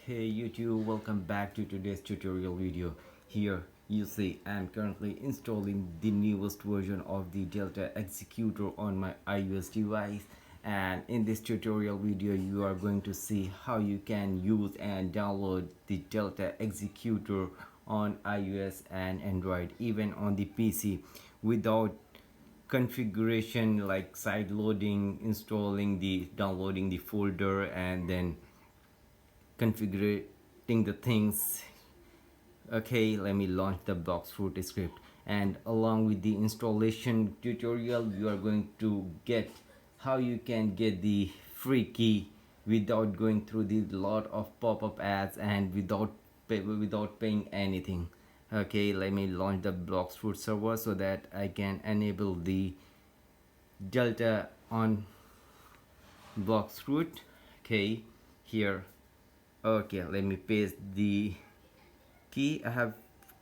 Hey YouTube, welcome back to today's tutorial video. Here you see I'm currently installing the newest version of the Delta Executor on my iOS device, and in this tutorial video you are going to see how you can use and download the Delta Executor on iOS and Android, even on the PC, without configuration like side loading, downloading the folder, and then configuring the things. Okay, let me launch the Bloxfruit script, and along with the installation tutorial you are going to get how you can get the free key without going through the lot of pop-up ads and without paying anything. Okay, let me launch the Bloxfruit server so that I can enable the Delta on Bloxfruit. Okay, here. Okay, let me paste the key I have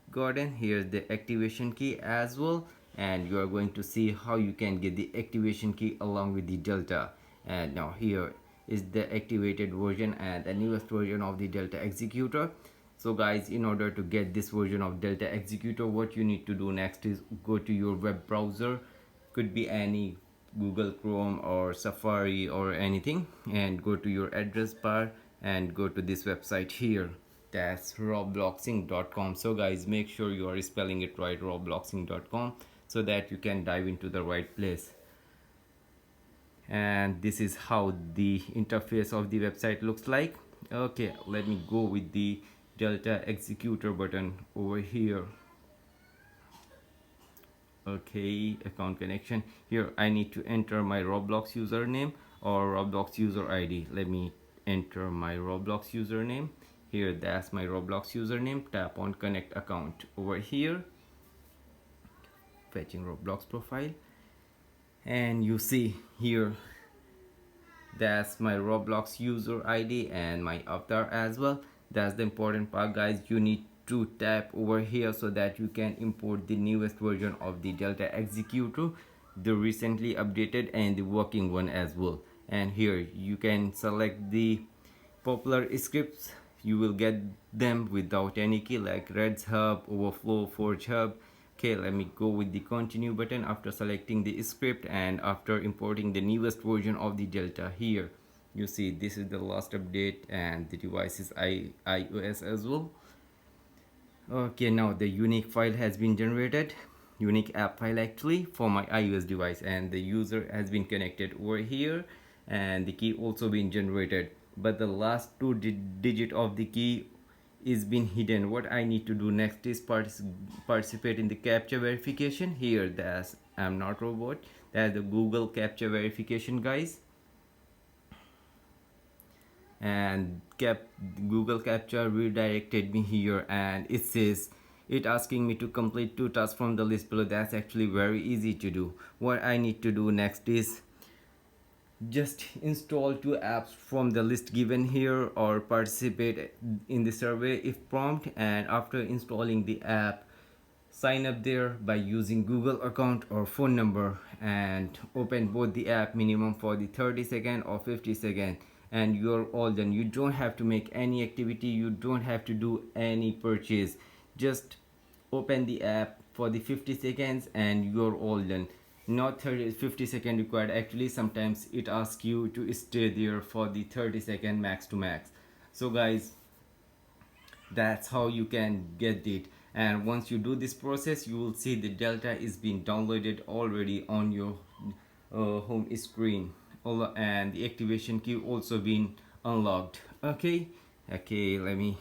gotten. Here's the activation key as well, and you are going to see how you can get the activation key along with the Delta. And now here is the activated version and the newest version of the Delta Executor. So guys, in order to get this version of Delta Executor, what you need to do next is go to your web browser, could be any Google Chrome or Safari or anything, and go to your address bar and go to this website here. That's robloxing.com. So guys, make sure you are spelling it right, robloxing.com, so that you can dive into the right place. And this is how the interface of the website looks like. Okay, let me go with the Delta Executor button over here. Okay, account connection. Here I need to enter my Roblox username or Roblox user ID. Let me enter my Roblox username. Here, that's my Roblox username. Tap on connect account over here, fetching Roblox profile, and you see here that's my Roblox user ID and my avatar as well. That's the important part, guys. You need to tap over here so that you can import the newest version of the Delta Executor, the recently updated and the working one as well. And here you can select the popular scripts. You will get them without any key, like Reds Hub, Overflow, Forge Hub. Okay, let me go with the continue button after selecting the script and after importing the newest version of the Delta. Here you see this is the last update and the device is iOS as well. Okay, now the unique file has been generated, unique app file actually, for my iOS device, and the user has been connected over here, and the key also been generated, but the last two digit of the key is been hidden. What I need to do next is participate in the captcha verification. Here, that's I'm not robot, that's the Google captcha verification, guys. And Google captcha redirected me here, and it says it asking me to complete 2 tasks from the list below. That's actually very easy to do. What I need to do next is just install 2 apps from the list given here or participate in the survey if prompt, and after installing the app, sign up there by using Google account or phone number and open both the app minimum for the 30-second or 50-second, and you're all done. You don't have to make any activity, you don't have to do any purchase. Just open the app for the 50 seconds and you're all done. Not 50 seconds required actually, sometimes it asks you to stay there for the 30-second max to max. So guys, that's how you can get it. And once you do this process, you will see the Delta is being downloaded already on your home screen, and the activation key also been unlocked. Okay, let me,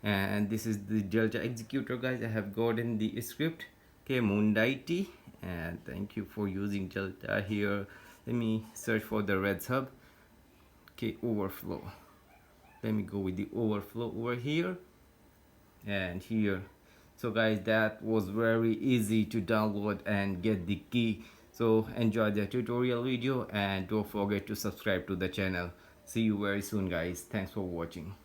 and this is the Delta Executor, guys. I have gotten the script. Okay, Moondighty, and thank you for using Delta. Here, let me search for the Reds Hub. Okay, Overflow. Let me go with the Overflow over here and here. So guys, that was very easy to download and get the key. So enjoy the tutorial video and don't forget to subscribe to the channel. See you very soon, guys. Thanks for watching.